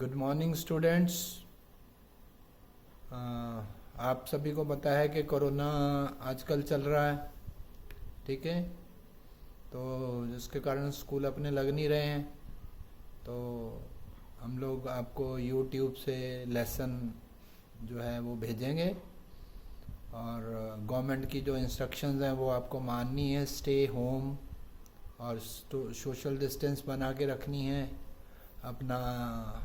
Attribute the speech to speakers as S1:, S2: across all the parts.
S1: Good morning students. आप सभी को पता है कि कोरोना आजकल चल रहा है, ठीक है। तो जिसके कारण स्कूल अपने लग नहीं रहे हैं, तो हम लोग आपको यूट्यूब से लेसन जो है वो भेजेंगे, और गवर्नमेंट की जो इंस्ट्रक्शंस हैं वो आपको माननी है। स्टे होम और सोशल डिस्टेंस बना के रखनी है। अपना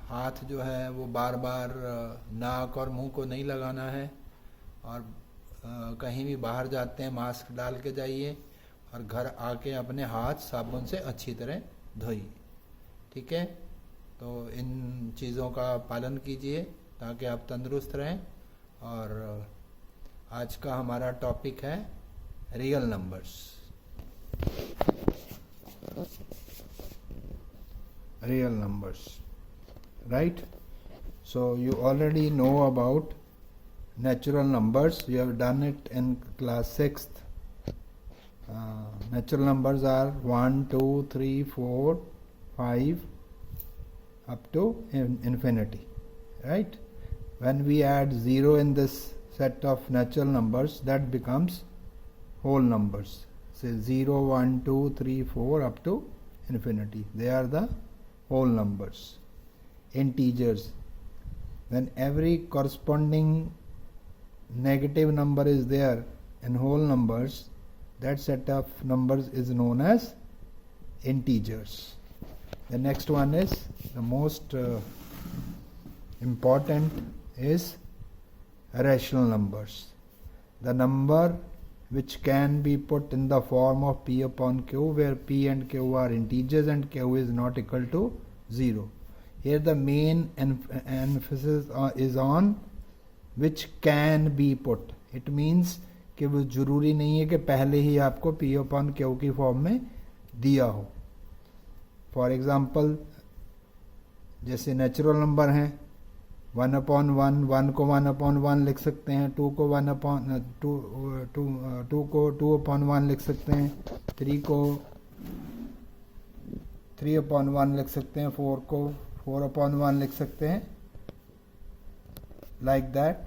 S1: हाथ जो है वो बार बार नाक और मुंह को नहीं लगाना है, और कहीं भी बाहर जाते हैं मास्क डाल के जाइए, और घर आके अपने हाथ साबुन से अच्छी तरह धोइए, ठीक है। तो इन चीज़ों का पालन कीजिए ताकि आप तंदुरुस्त रहें। और आज का हमारा टॉपिक है real numbers. Real numbers, right? So you already know about natural numbers. You have done it in class 6th. Natural numbers are 1 2 3 4 5 up to infinity, right? When we add 0 in this set of natural numbers, that becomes whole numbers. Say 0 1 2 3 4 up to infinity, they are the whole numbers. Integers, when every corresponding negative number is there in whole numbers, that set of numbers is known as integers. The next one is the most important is rational numbers. The number which can be put in the form of p upon q, where p and q are integers and q is not equal to 0. Here the main emphasis is on which can be put. It means कि वो जरूरी नहीं है कि पहले ही आपको p upon q की form में दिया हो। फॉर एग्जाम्पल, जैसे नेचुरल नंबर हैं 1 upon 1, 1 को 1 upon 1 लिख सकते हैं, 2 को 1 upon 2 को 2 upon 1 लिख सकते हैं, 3 को 3 upon 1 लिख सकते हैं, 4 को 4 upon 1 लिख सकते हैं, लाइक दैट।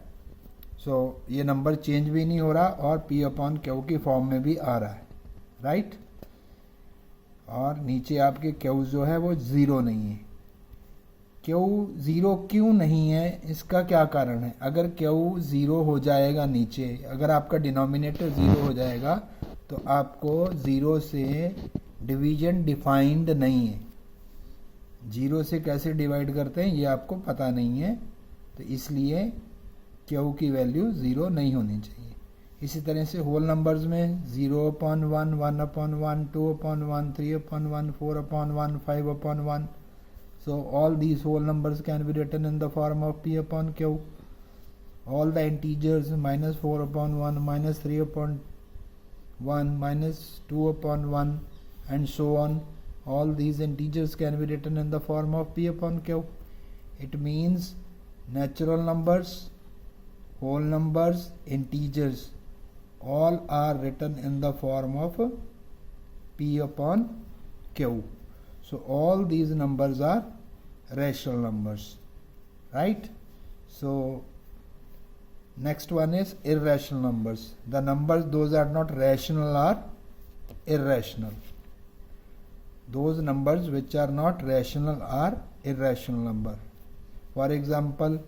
S1: सो ये नंबर चेंज भी नहीं हो रहा और p upon q की फॉर्म में भी आ रहा है, राइट। और नीचे आपके q जो है वो ज़ीरो नहीं है। क्यू ज़ीरो क्यों नहीं है, इसका क्या कारण है? अगर क्यू ज़ीरो हो जाएगा नीचे, अगर आपका डिनोमिनेटर ज़ीरो हो जाएगा तो आपको ज़ीरो से डिवीजन डिफाइंड नहीं है। ज़ीरो से कैसे डिवाइड करते हैं ये आपको पता नहीं है, तो इसलिए क्यू की वैल्यू ज़ीरो नहीं होनी चाहिए। इसी तरह से होल नंबर्स में 0 upon 1, 1 upon 1, 2 upon 1, 3 upon 1, 4 upon 1, 5 upon 1. So all these whole numbers can be written in the form of p upon q. All the integers minus 4 upon 1, minus 3 upon 1, minus 2 upon 1, and so on. All these integers can be written in the form of p upon q. It means natural numbers, whole numbers, integers, all are written in the form of p upon q. So all these numbers are rational numbers, right? So next one is irrational numbers. The numbers those are not rational are irrational. Those numbers which are not rational are irrational number. For example,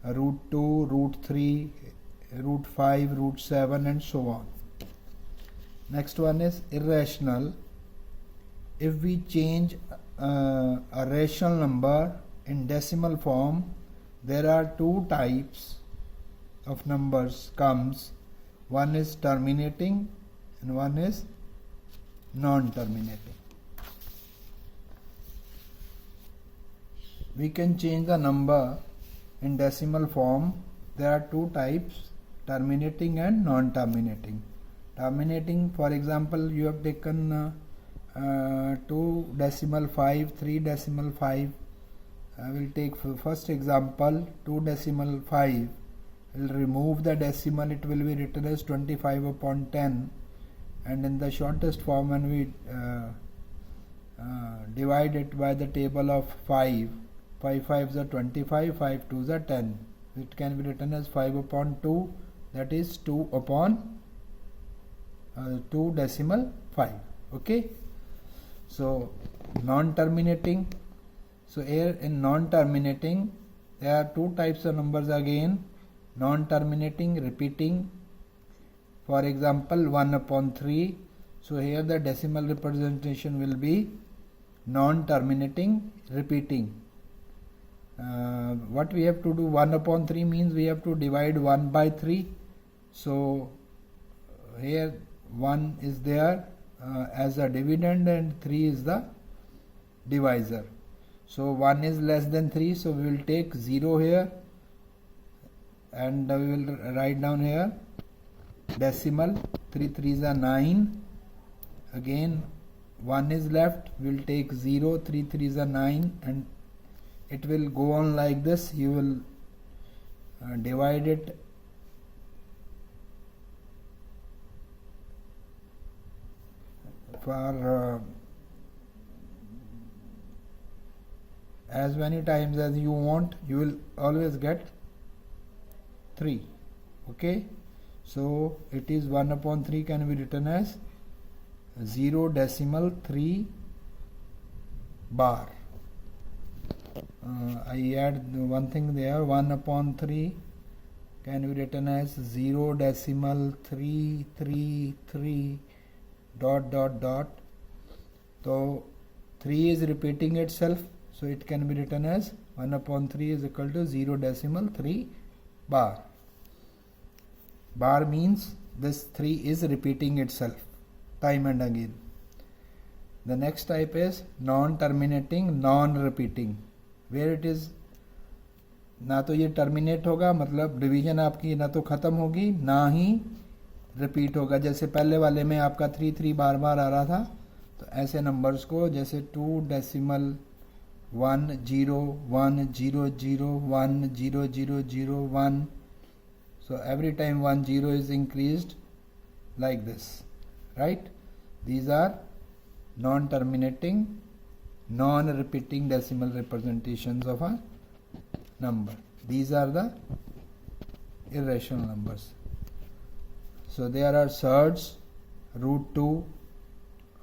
S1: root 2, root 3, root 5, root 7, and so on. Next one is irrational. If we change a rational number in decimal form, there are two types of numbers comes. One is terminating and one is non-terminating. We can change the number in decimal form. There are two types, terminating and non-terminating. Terminating, for example, you have taken 2 decimal 5, 3 decimal 5. I will take first example, 2 decimal 5. I will remove the decimal, it will be written as 25 upon 10, and in the shortest form when we divide it by the table of 5, 5 5s are 25, 5 2s are 10. It can be written as 5 upon 2, that is 2 upon 2 decimal 5. Okay, so non-terminating. So here in non-terminating there are two types of numbers again, non-terminating, repeating. For example 1 upon 3. So here the decimal representation will be non-terminating, repeating. What we have to do, 1 upon 3 means we have to divide 1 by 3. So here 1 is there as a dividend and 3 is the divisor. So 1 is less than 3, so we will take 0 here and we will write down here decimal. 3 3s are 9. Again 1 is left, we will take 0, 3 3s are 9, and it will go on like this. You will divide it for as many times as you want. You will always get 3. Okay, so it is 1 upon 3 can be written as 0 decimal 3 bar. I add one thing there, 1 upon 3 can be written as 0 decimal 333 dot dot dot. So 3 is repeating itself, so it can be written as 1 upon 3 is equal to 0 decimal 3 bar. Bar means this 3 is repeating itself time and again. The next type is non-terminating, non-repeating, where it is ना तो ये terminate होगा, मतलब division आपकी ना तो ख़त्म होगी ना ही रिपीट होगा. जैसे पहले वाले में आपका 3 3 बार बार आ रहा था, तो ऐसे नंबर्स को जैसे 2 decimal 1 0 1 0 0 1 0 0 0 1, so every time 1 0 is increased like this, right? These are non-terminating, non-repeating decimal representations of a number. These are the irrational numbers. So there are surds, root 2,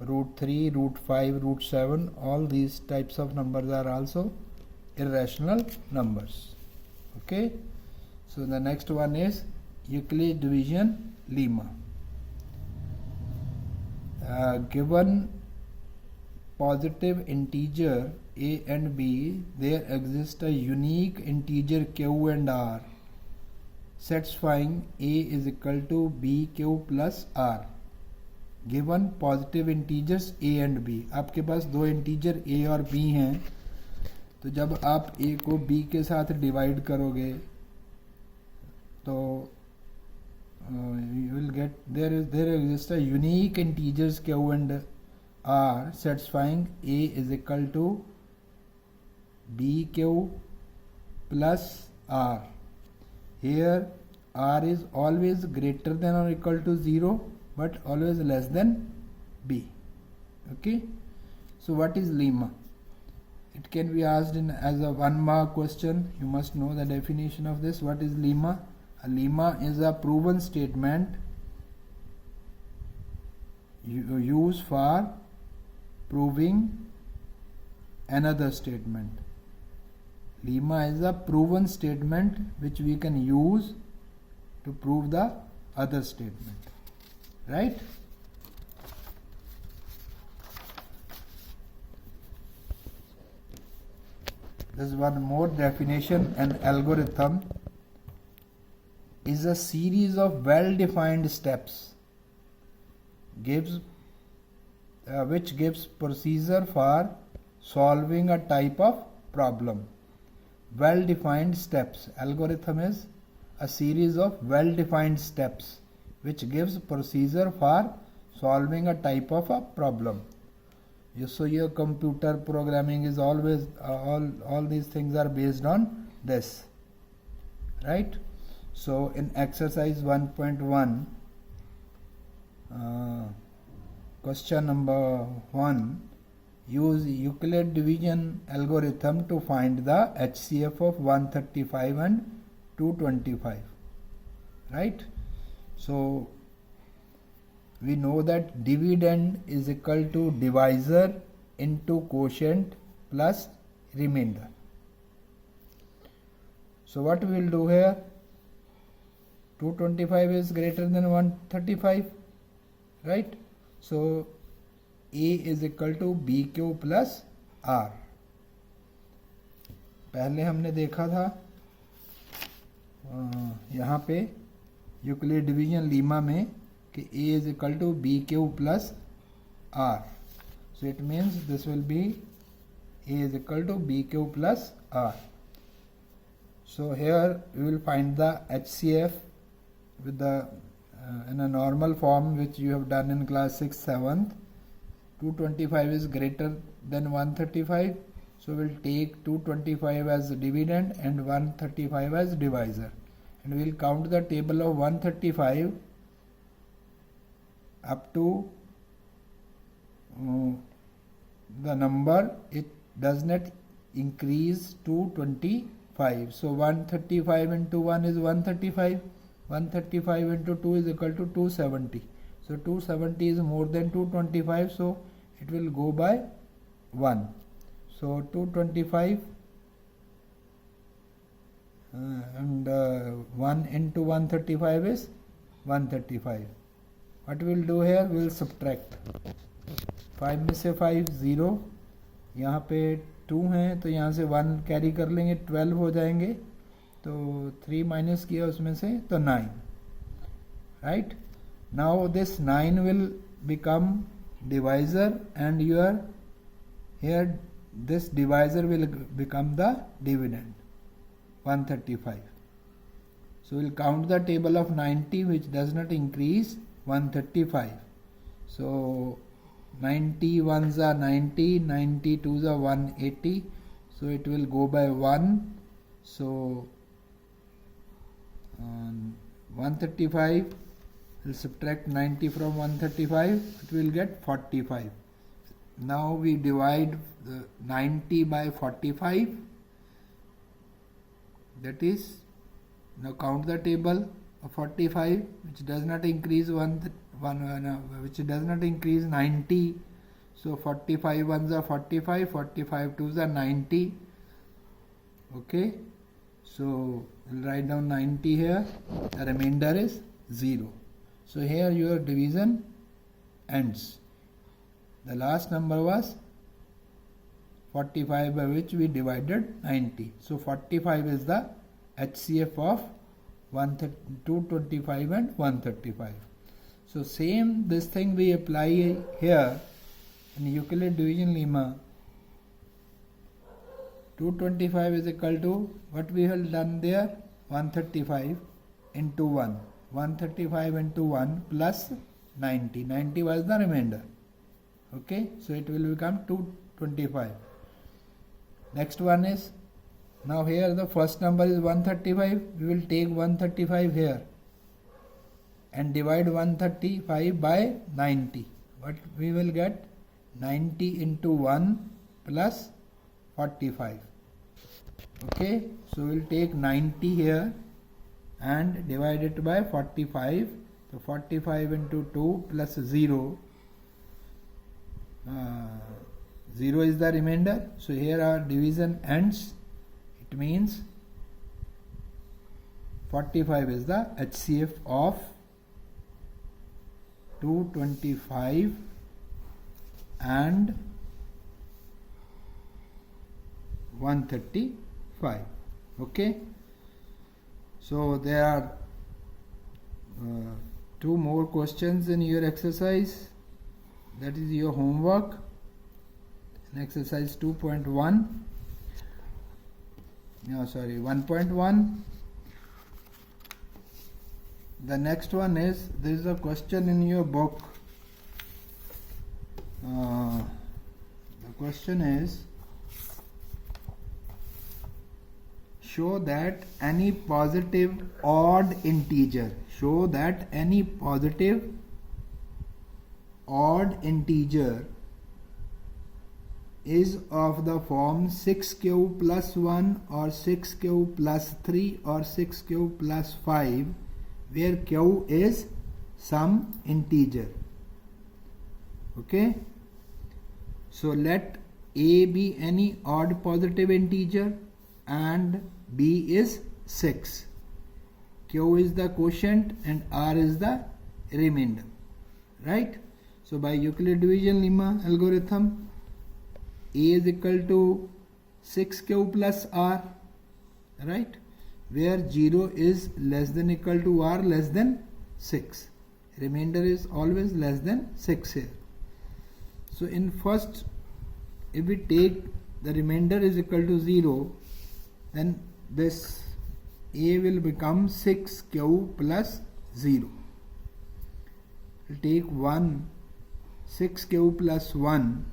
S1: root 3, root 5, root 7. All these types of numbers are also irrational numbers. Okay, so the next one is Euclid division lemma. Given positive integer a and b, there exists a unique integer q and r satisfying a is equal to bq plus r. Given positive integers a and b, आपके पास दो integer a और b हैं, तो जब आप a को b के साथ डिवाइड करोगे तो you will get there exists a unique integers q and r satisfying a is equal to bq plus r. Here r is always greater than or equal to 0 but always less than b. Okay, so what is lemma? It can be asked in as a 1 mark question. You must know the definition of this. What is lemma? A lemma is a proven statement you use for proving another statement. Lemma is a proven statement which we can use to prove the other statement, right? There's one more definition. An algorithm is a series of well-defined steps which gives procedure for solving a type of problem. Well-defined steps. Algorithm is a series of well-defined steps which gives procedure for solving a type of a problem. So your computer programming is always all these things are based on this, right? So in exercise 1.1 question number 1, use Euclid division algorithm to find the HCF of 135 and 225, right? So we know that dividend is equal to divisor into quotient plus remainder. So what we will do here, 225 is greater than 135, right? So A is equal to BQ plus R. पहले हमने देखा था यहाँ पे Euclid division Lima में कि A is equal to BQ plus R. So it means this will be A is equal to BQ plus R. So here we will find the HCF with the in a normal form which you have done in class 6th, 7th. 225 is greater than 135, so we'll take 225 as dividend and 135 as divisor, and we'll count the table of 135 up to the number it does not increase to 25. So 135 into 1 is 135, 135 into 2 is equal to 270. So 270 is more than 225, so it will go by 1. So 225 and 1 into 135 is 135. What we will do here, we will subtract. 5 में से 5 0, यहाँ पे 2 हैं तो यहाँ से 1 carry कर लेंगे, 12 हो जाएंगे, तो 3 माइनस किया उसमें से तो 9, right? Now this 9 will become divisor, and your here this divisor will become the dividend 135. So we'll count the table of 90 which does not increase 135. So 90 ones are 90, 90 twos are 180, so it will go by 1. So 135, we'll subtract 90 from 135, it will get 45. Now we divide the 90 by 45, that is, now count the table of 45 which does not increase which does not increase 90. So 45 ones are 45, 45 twos are 90. Okay, so we'll write down 90 here, the remainder is 0. So here your division ends. The last number was 45 by which we divided 90. So 45 is the HCF of 225 and 135. So same this thing we apply here in Euclid division lemma. 225 is equal to what we have done there, 135 into 1. 135 into 1 plus 90. 90 was the remainder. Okay, so it will become 225. Next one is, now here the first number is 135. We will take 135 here and divide 135 by 90. What we will get? 90 into 1 plus 45. Okay, so we will take 90 here and divide it by 45. So 45 into 2 plus 0. 0 is the remainder. So here our division ends. It means 45 is the HCF of 225 and 135. Okay, so there are 2 more questions in your exercise. That is your homework in exercise 2.1. 1.1. The next one is, there is a question in your book. The question is, show that any positive odd integer, is of the form 6q plus 1 or 6q plus 3 or 6q plus 5, where q is some integer. Okay, so let a be any odd positive integer and b is 6. q is the quotient and r is the remainder, right? So by Euclid division lemma algorithm, a is equal to 6q plus r, right, where 0 is less than equal to r less than 6. Remainder is always less than 6 here. So in first, if we take the remainder is equal to 0, then this a will become 6q plus 0. We'll take 1, 6q plus 1,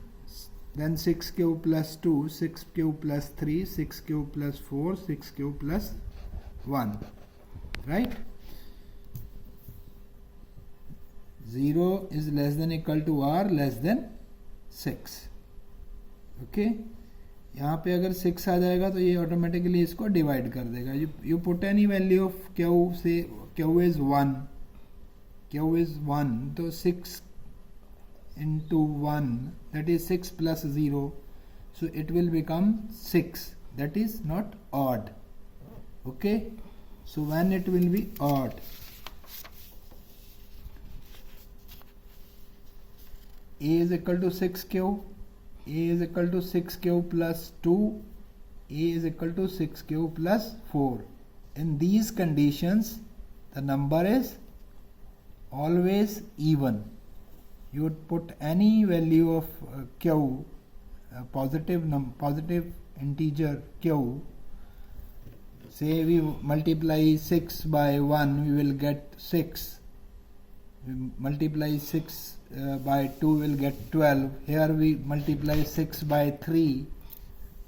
S1: then 6q plus 2, 6q plus 3, 6q plus 4, 6q plus 1, right? 0 is less than equal to r less than 6. Okay, यहाँ पे अगर 6 आ जाएगा तो ये automatically इसको divide कर देगा. You put any value of q, से q इज 1, तो 6 into 1, that is 6 plus 0, so it will become 6. That is not odd. Okay, so when it will be odd, a is equal to 6q, a is equal to 6q plus 2, a is equal to 6q plus 4. In these conditions, the number is always even. You would put any value of q, positive integer q. Say we multiply 6 by 1, we will get 6. We multiply 6 by 2, we will get 12. Here we multiply 6 by 3,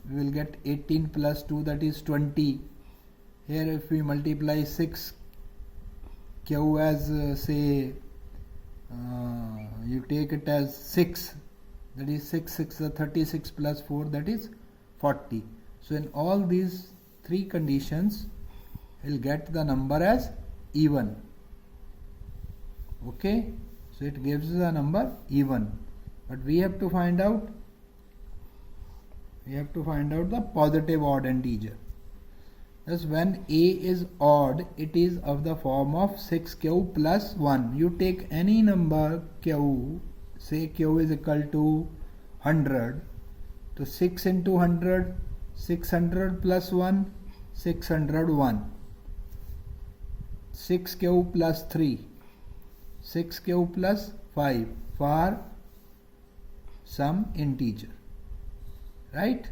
S1: we will get 18 plus 2, that is 20. Here if we multiply 6 q as say you take it as 6, that is 6 6 36 plus 4, that is 40. So in all these three conditions, we'll get the number as even. Okay, so it gives the number even, but we have to find out the positive odd integer. Thus when a is odd, it is of the form of 6q plus 1. You take any number q, say q is equal to 100, so 6 into 100, 600 plus 1, 601. 6q plus 3, 6q plus 5 for some integer, right?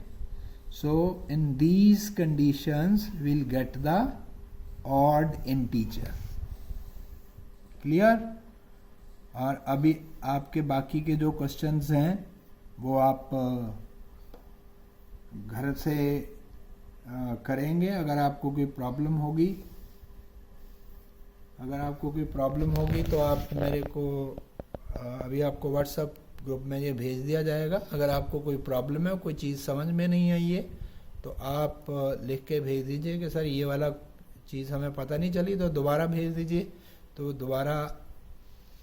S1: So in these conditions we'll get the odd integer. Clear? और अभी आपके बाकी के जो questions हैं वो आप घर से करेंगे. अगर आपको कोई प्रॉब्लम होगी तो आप मेरे को अभी आपको व्हाट्सएप ग्रुप में ये भेज दिया जाएगा. अगर आपको कोई प्रॉब्लम है, कोई चीज़ समझ में नहीं आई है, तो आप लिख के भेज दीजिए कि सर ये वाला चीज़ हमें पता नहीं चली, तो दोबारा भेज दीजिए. तो दोबारा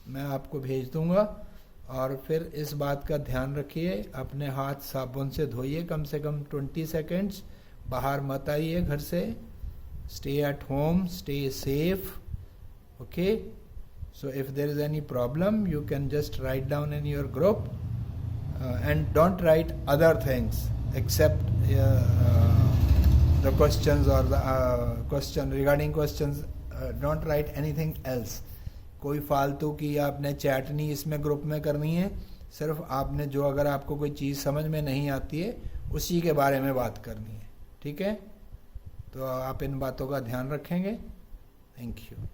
S1: मैं आपको भेज दूंगा. और फिर इस बात का ध्यान रखिए, अपने हाथ साबुन से धोइए कम से कम 20 सेकेंड्स. बाहर मत आइए घर से. Stay at home, stay safe. Okay, so if there is any problem, you can just write down in your group, and don't write other things except the questions or the questions. Don't write anything else. कोई फालतू की आपने chat नहीं इसमें group में करनी है. सिर्फ आपने जो अगर आपको कोई चीज़ समझ में नहीं आती है उसी के बारे में बात करनी है. ठीक है, तो आप इन बातों का ध्यान रखेंगे. Thank you.